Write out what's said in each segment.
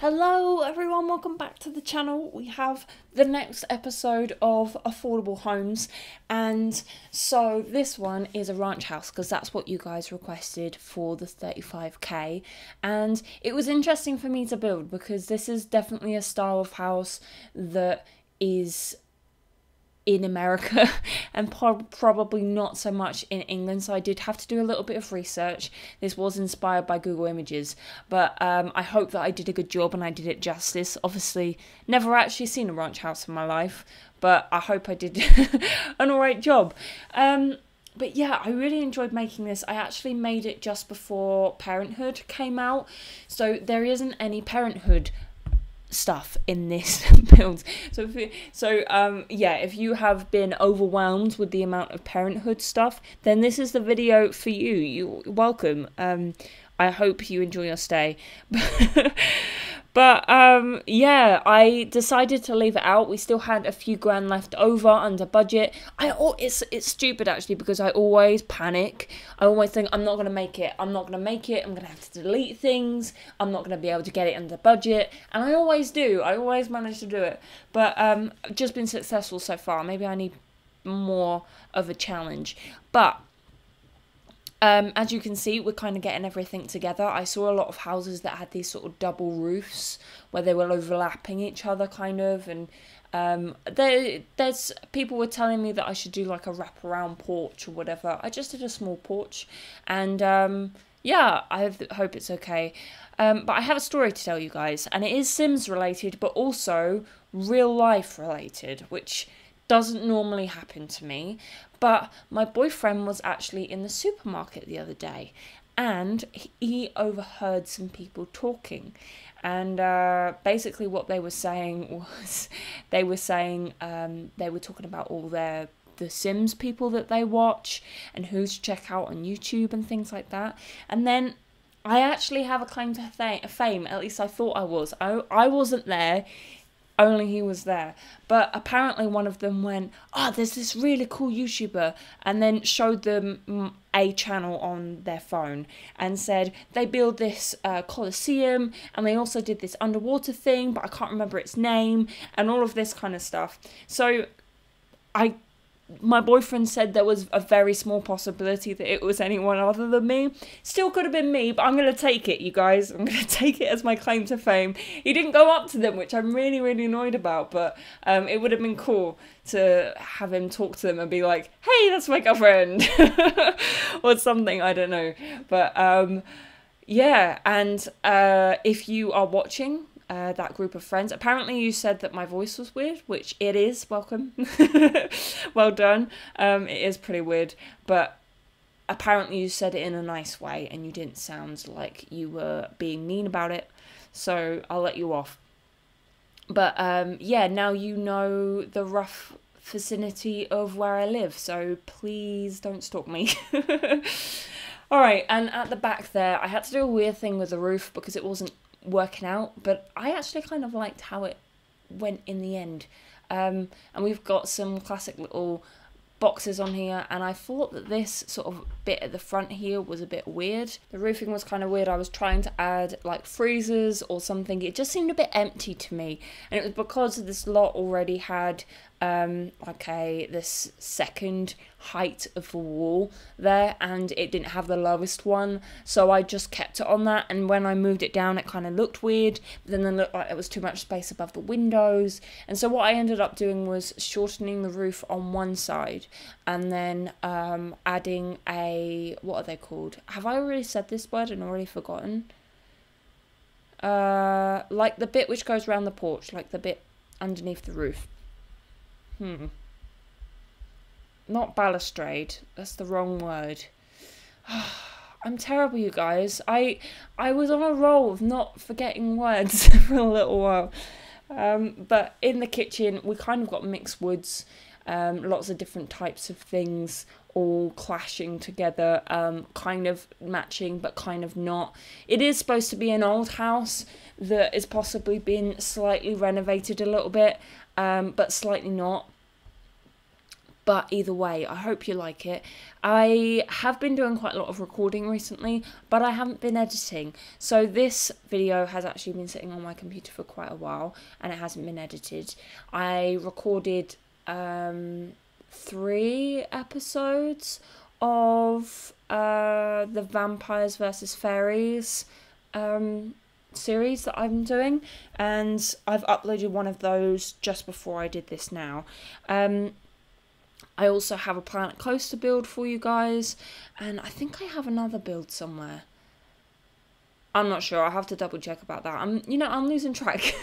Hello everyone, welcome back to the channel. We have the next episode of Affordable Homes, and so this one is a ranch house because that's what you guys requested for the 35k, and it was interesting for me to build because this is definitely a style of house that is in America and probably not so much in England, so I did have to do a little bit of research. This was inspired by Google Images, but I hope that I did a good job and I did it justice. Obviously never actually seen a ranch house in my life, but I hope I did an alright job. But yeah, I really enjoyed making this. I actually made it just before Parenthood came out, so there isn't any Parenthood stuff in this build. If you have been overwhelmed with the amount of Parenthood stuff, then this is the video for you. You're welcome. I hope you enjoy your stay. But yeah, I decided to leave it out. We still had a few grand left over under budget. It's stupid actually, because I always panic. I always think I'm not going to make it. I'm going to have to delete things. I'm not going to be able to get it under budget. And I always do. I always manage to do it. But I've just been successful so far. Maybe I need more of a challenge. But as you can see, we're kind of getting everything together. I saw a lot of houses that had these sort of double roofs where they were overlapping each other kind of, and there's people were telling me that I should do like a wraparound porch or whatever. I just did a small porch, and yeah, I hope it's okay. But I have a story to tell you guys, and it is Sims related, but also real life related, which doesn't normally happen to me. But my boyfriend was actually in the supermarket the other day, and he overheard some people talking, and basically what they were saying was they were talking about all the Sims people that they watch and who to check out on YouTube and things like that. And then I actually have a claim to fame, at least I thought I was. I wasn't there. Only he was there. But apparently one of them went, there's this really cool YouTuber, and then showed them a channel on their phone and said they build this Colosseum, and they also did this underwater thing, but I can't remember its name, and all of this kind of stuff. So my boyfriend said there was a very small possibility that it was anyone other than me. Still could have been me, but I'm going to take it, you guys. I'm going to take it as my claim to fame. He didn't go up to them, which I'm really, really annoyed about, but it would have been cool to have him talk to them and be like, hey, that's my girlfriend, or something, I don't know. But yeah, and if you are watching, that group of friends. Apparently you said that my voice was weird, which it is. Welcome. Well done. It is pretty weird, but apparently you said it in a nice way and you didn't sound like you were being mean about it, so I'll let you off. But yeah, now you know the rough vicinity of where I live, so please don't stalk me. Alright, and at the back there, I had to do a weird thing with the roof because it wasn't working out, but I actually kind of liked how it went in the end. And we've got some classic little boxes on here, and I thought that this sort of bit at the front here was a bit weird. The roofing was kind of weird. I was trying to add like freezers or something. It just seemed a bit empty to me, and it was because this lot already had this second height of the wall there, and it didn't have the lowest one, so I just kept it on that. And when I moved it down, it kind of looked weird, but then it looked like there was too much space above the windows, and so what I ended up doing was shortening the roof on one side, and then adding a, what are they called? Have I already said this word and already forgotten? Like the bit which goes around the porch, like the bit underneath the roof. Not balustrade, that's the wrong word. I'm terrible, you guys. I was on a roll of not forgetting words for a little while. But in the kitchen, we kind of got mixed woods, lots of different types of things all clashing together, kind of matching but kind of not. It is supposed to be an old house that has possibly been slightly renovated a little bit, but slightly not. But either way, I hope you like it. I have been doing quite a lot of recording recently, but I haven't been editing. So this video has actually been sitting on my computer for quite a while, and it hasn't been edited. I recorded 3 episodes of the Vampires versus Fairies series that I'm doing, and I've uploaded one of those just before I did this now. I also have a planet coaster build for you guys, and I think I have another build somewhere. I'm not sure. I'll have to double check about that. I'm losing track.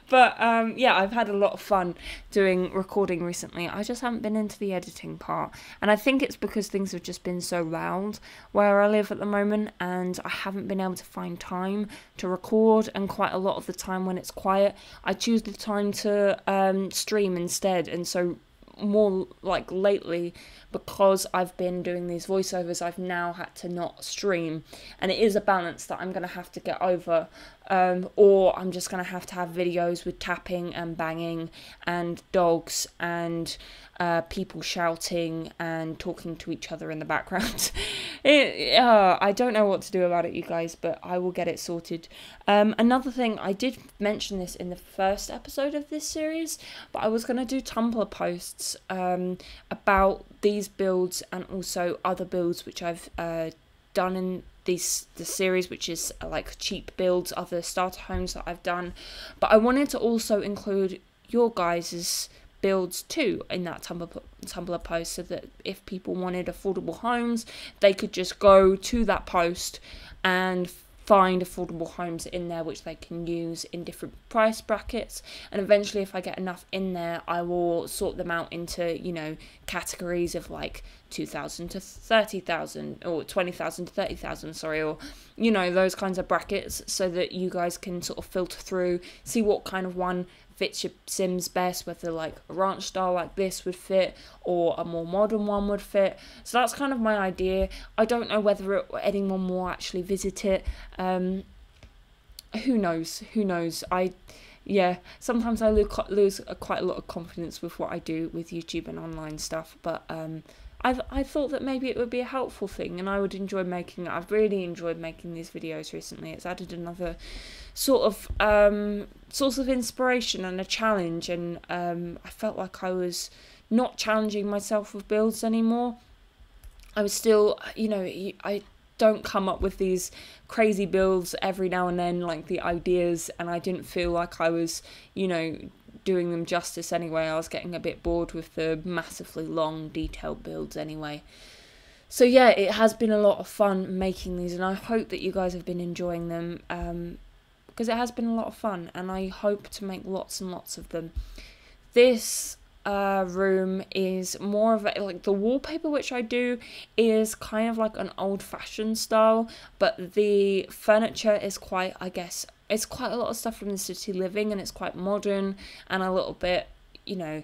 But yeah, I've had a lot of fun doing recording recently. I just haven't been into the editing part, and I think it's because things have just been so loud where I live at the moment, and I haven't been able to find time to record. And quite a lot of the time when it's quiet, I choose the time to stream instead. And so more like lately, because I've been doing these voiceovers, I've now had to not stream, and it is a balance that I'm going to have to get over, or I'm just going to have videos with tapping and banging and dogs and people shouting and talking to each other in the background. I don't know what to do about it, you guys, but I will get it sorted. Another thing, I did mention this in the first episode of this series, but I was going to do Tumblr posts about these builds and also other builds which I've done in the series, which is like cheap builds, other starter homes that I've done. But I wanted to also include your guys's builds too in that Tumblr post, so that if people wanted affordable homes, they could just go to that post and find affordable homes in there which they can use in different price brackets. And eventually, if I get enough in there, I will sort them out into, you know, categories of like 2,000 to 30,000 or 20,000 to 30,000, sorry, or, you know, those kinds of brackets, so that you guys can sort of filter through, see what kind of one fits your Sims best, whether like a ranch style like this would fit or a more modern one would fit. So that's kind of my idea. I don't know whether anyone will actually visit it. Who knows? Yeah, sometimes I lose quite a lot of confidence with what I do with YouTube and online stuff, but I thought that maybe it would be a helpful thing, and I would enjoy making it. I've really enjoyed making these videos recently. It's added another sort of source of inspiration and a challenge, and I felt like I was not challenging myself with builds anymore. I was still, you know, I don't come up with these crazy builds every now and then, like the ideas, and I didn't feel like I was, you know, doing them justice anyway. I was getting a bit bored with the massively long detailed builds anyway. So yeah, it has been a lot of fun making these, and I hope that you guys have been enjoying them, because it has been a lot of fun, and I hope to make lots and lots of them. This room is more of a, like, the wallpaper which I do is kind of like an old-fashioned style, but the furniture is quite, I guess, it's quite a lot of stuff from the city living, and it's quite modern and a little bit, you know,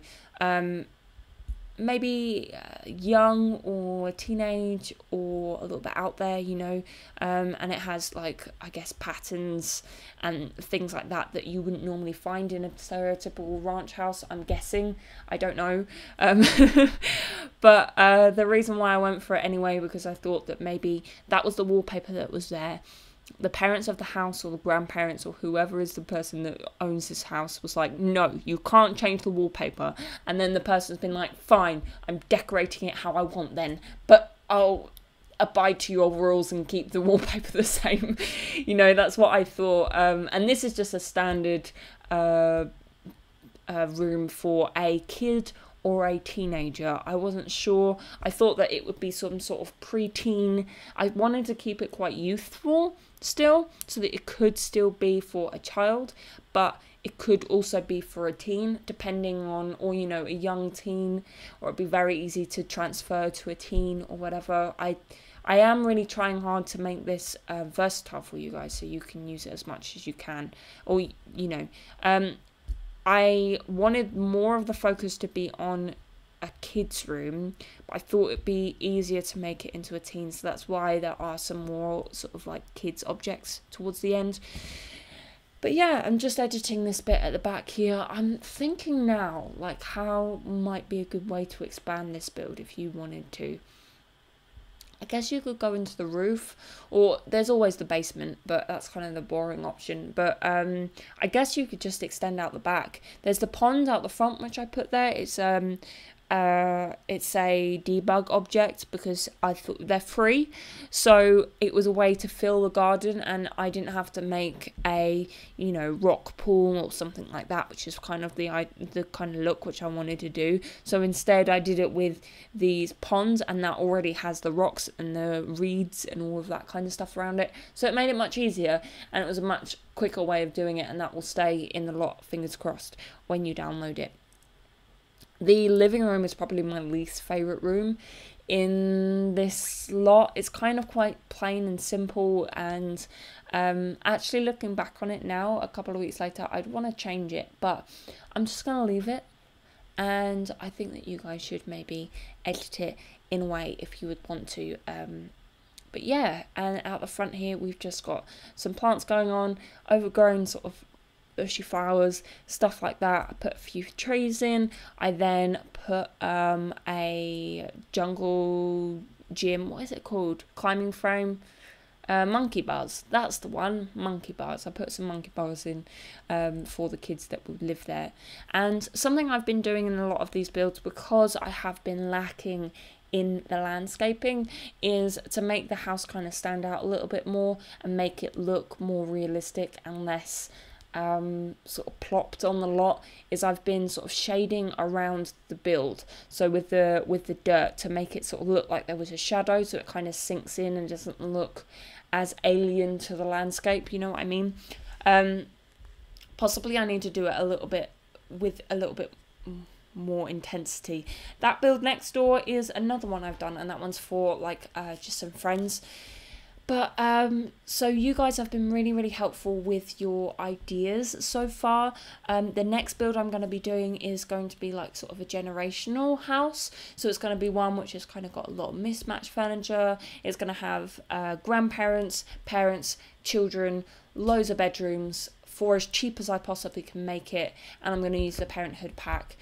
maybe young or teenage or a little bit out there, you know, and it has, like, I guess, patterns and things like that you wouldn't normally find in a stereotypical ranch house, I'm guessing. I don't know. But the reason why I went for it anyway, because I thought that maybe that was the wallpaper that was there. The parents of the house, or the grandparents, or whoever is the person that owns this house, was like, no, you can't change the wallpaper. And then the person's been like, fine, I'm decorating it how I want then, but I'll abide to your rules and keep the wallpaper the same. You know, that's what I thought. And this is just a standard room for a kid or a teenager. I wasn't sure. I thought that it would be some sort of preteen. I wanted to keep it quite youthful still, so that it could still be for a child, but it could also be for a teen, depending on, or, you know, a young teen, or it'd be very easy to transfer to a teen or whatever. I am really trying hard to make this versatile for you guys, so you can use it as much as you can, or, you know, I wanted more of the focus to be on a kid's room, but I thought it'd be easier to make it into a teen, so that's why there are some more sort of like kids objects towards the end. But yeah, I'm just editing this bit at the back here. I'm thinking now, like, how might be a good way to expand this build if you wanted to. I guess you could go into the roof, or there's always the basement, but that's kind of the boring option. But I guess you could just extend out the back. There's the pond out the front, which I put there. It's a debug object because I thought they're free, so it was a way to fill the garden, and I didn't have to make a, you know, rock pool or something like that, which is kind of the kind of look which I wanted to do. So instead I did it with these ponds, and that already has the rocks and the reeds and all of that kind of stuff around it, so it made it much easier, and it was a much quicker way of doing it, and that will stay in the lot, fingers crossed, when you download it. The living room is probably my least favourite room in this lot. It's kind of quite plain and simple, and actually looking back on it now, a couple of weeks later, I'd want to change it, but I'm just going to leave it, and I think that you guys should maybe edit it in a way if you would want to. But yeah, and out the front here, we've just got some plants going on, overgrown sort of bushy flowers, stuff like that. I put a few trees in. I then put a jungle gym, what is it called, climbing frame, monkey bars, that's the one, monkey bars. I put some monkey bars in for the kids that would live there. And something I've been doing in a lot of these builds, because I have been lacking in the landscaping, is to make the house kind of stand out a little bit more and make it look more realistic and less sort of plopped on the lot, is I've been sort of shading around the build, so with the dirt, to make it sort of look like there was a shadow, so it kind of sinks in and doesn't look as alien to the landscape, you know what I mean. Possibly I need to do it a little bit with a little bit more intensity. That build next door is another one I've done, and that one's for like just some friends. But so you guys have been really helpful with your ideas so far. The next build I'm going to be doing is going to be like sort of a generational house, so it's going to be one which has kind of got a lot of mismatched furniture. It's going to have grandparents, parents, children, loads of bedrooms for as cheap as I possibly can make it, and I'm going to use the Parenthood pack.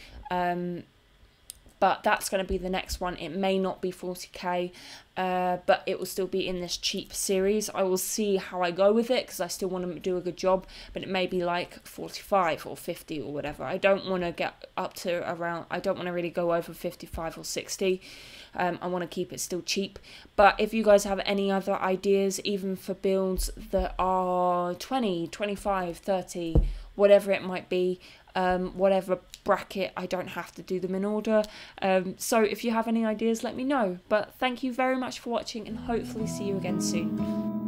But that's going to be the next one. It may not be 40k, but it will still be in this cheap series. I will see how I go with it, because I still want to do a good job, but it may be like 45 or 50 or whatever. I don't want to get up to around, I don't want to really go over 55 or 60. I want to keep it still cheap. But if you guys have any other ideas, even for builds that are 20, 25, 30, whatever it might be, whatever bracket, I don't have to do them in order. So if you have any ideas, let me know. But thank you very much for watching, and hopefully see you again soon.